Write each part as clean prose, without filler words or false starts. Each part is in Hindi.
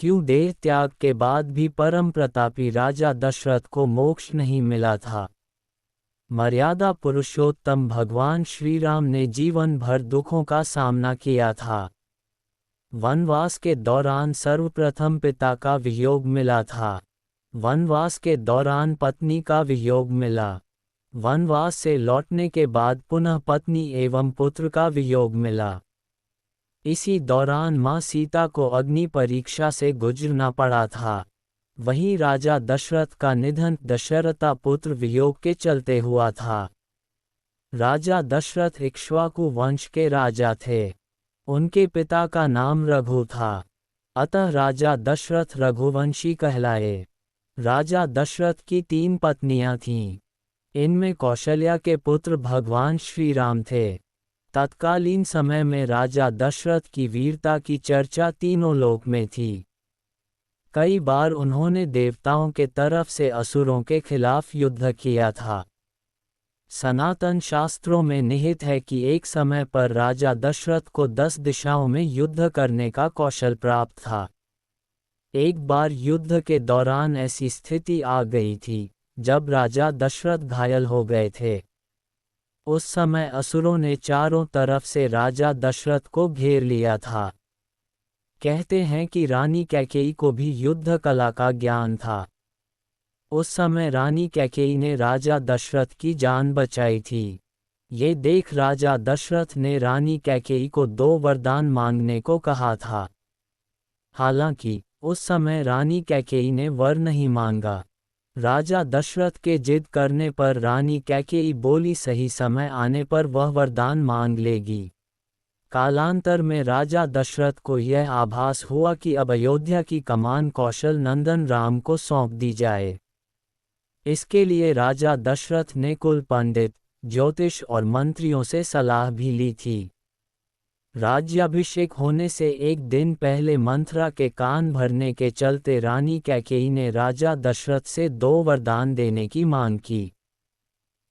क्यों देह त्याग के बाद भी परम प्रतापी राजा दशरथ को मोक्ष नहीं मिला था। मर्यादा पुरुषोत्तम भगवान श्री राम ने जीवन भर दुखों का सामना किया था। वनवास के दौरान सर्वप्रथम पिता का वियोग मिला था। वनवास के दौरान पत्नी का वियोग मिला। वनवास से लौटने के बाद पुनः पत्नी एवं पुत्र का वियोग मिला। इसी दौरान मां सीता को अग्नि परीक्षा से गुजरना पड़ा था। वहीं राजा दशरथ का निधन दशरथा पुत्र वियोग के चलते हुआ था। राजा दशरथ इक्ष्वाकु वंश के राजा थे। उनके पिता का नाम रघु था, अतः राजा दशरथ रघुवंशी कहलाए। राजा दशरथ की 3 पत्नियां थीं। इनमें कौशल्या के पुत्र भगवान श्री राम थे। तत्कालीन समय में राजा दशरथ की वीरता की चर्चा तीनों लोक में थी। कई बार उन्होंने देवताओं के तरफ से असुरों के खिलाफ युद्ध किया था। सनातन शास्त्रों में निहित है कि एक समय पर राजा दशरथ को 10 दिशाओं में युद्ध करने का कौशल प्राप्त था। एक बार युद्ध के दौरान ऐसी स्थिति आ गई थी जब राजा दशरथ घायल हो गए थे। उस समय असुरों ने चारों तरफ से राजा दशरथ को घेर लिया था। कहते हैं कि रानी कैकेयी को भी युद्ध कला का ज्ञान था। उस समय रानी कैकेयी ने राजा दशरथ की जान बचाई थी। ये देख राजा दशरथ ने रानी कैकेयी को 2 वरदान मांगने को कहा था। हालांकि उस समय रानी कैकेयी ने वर नहीं मांगा। राजा दशरथ के जिद करने पर रानी कैकेयी बोली सही समय आने पर वह वरदान मांग लेगी। कालांतर में राजा दशरथ को यह आभास हुआ कि अब अयोध्या की कमान कौशल नंदन राम को सौंप दी जाए। इसके लिए राजा दशरथ ने कुल पंडित, ज्योतिष और मंत्रियों से सलाह भी ली थी। राज्याभिषेक होने से एक दिन पहले मंथरा के कान भरने के चलते रानी कैकेयी ने राजा दशरथ से 2 वरदान देने की मांग की।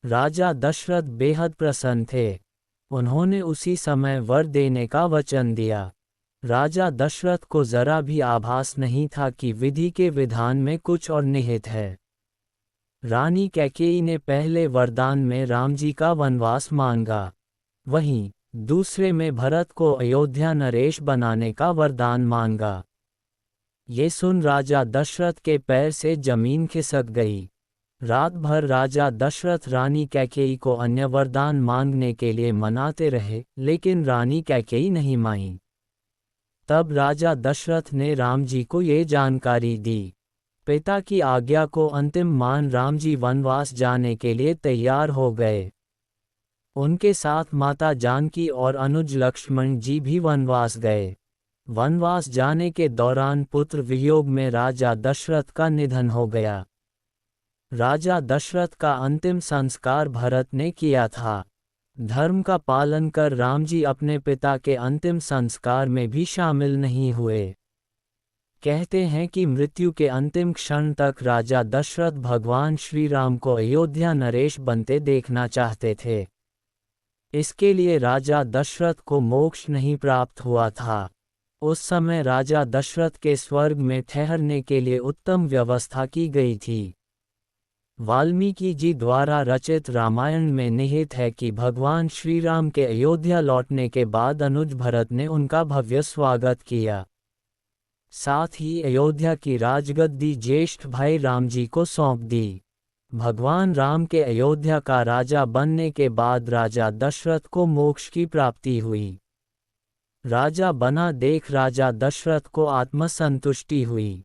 राजा दशरथ बेहद प्रसन्न थे। उन्होंने उसी समय वर देने का वचन दिया। राजा दशरथ को जरा भी आभास नहीं था कि विधि के विधान में कुछ और निहित है। रानी कैकेयी ने पहले वरदान में राम जी का वनवास मांगा, वहीं दूसरे में भरत को अयोध्या नरेश बनाने का वरदान मांगा। ये सुन राजा दशरथ के पैर से जमीन खिसक गई। रात भर राजा दशरथ रानी कैकेयी को अन्य वरदान मांगने के लिए मनाते रहे, लेकिन रानी कैकेयी नहीं मानी। तब राजा दशरथ ने राम जी को ये जानकारी दी। पिता की आज्ञा को अंतिम मान राम जी वनवास जाने के लिए तैयार हो गए। उनके साथ माता जानकी और अनुज लक्ष्मण जी भी वनवास गए। वनवास जाने के दौरान पुत्र वियोग में राजा दशरथ का निधन हो गया। राजा दशरथ का अंतिम संस्कार भरत ने किया था। धर्म का पालन कर राम जी अपने पिता के अंतिम संस्कार में भी शामिल नहीं हुए। कहते हैं कि मृत्यु के अंतिम क्षण तक राजा दशरथ भगवान श्री राम को अयोध्या नरेश बनते देखना चाहते थे। इसके लिए राजा दशरथ को मोक्ष नहीं प्राप्त हुआ था। उस समय राजा दशरथ के स्वर्ग में ठहरने के लिए उत्तम व्यवस्था की गई थी। वाल्मीकि जी द्वारा रचित रामायण में निहित है कि भगवान श्री राम के अयोध्या लौटने के बाद अनुज भरत ने उनका भव्य स्वागत किया। साथ ही अयोध्या की राजगद्दी ज्येष्ठ भाई राम जी को सौंप दी। भगवान राम के अयोध्या का राजा बनने के बाद राजा दशरथ को मोक्ष की प्राप्ति हुई। राजा बना देख राजा दशरथ को आत्मसंतुष्टि हुई।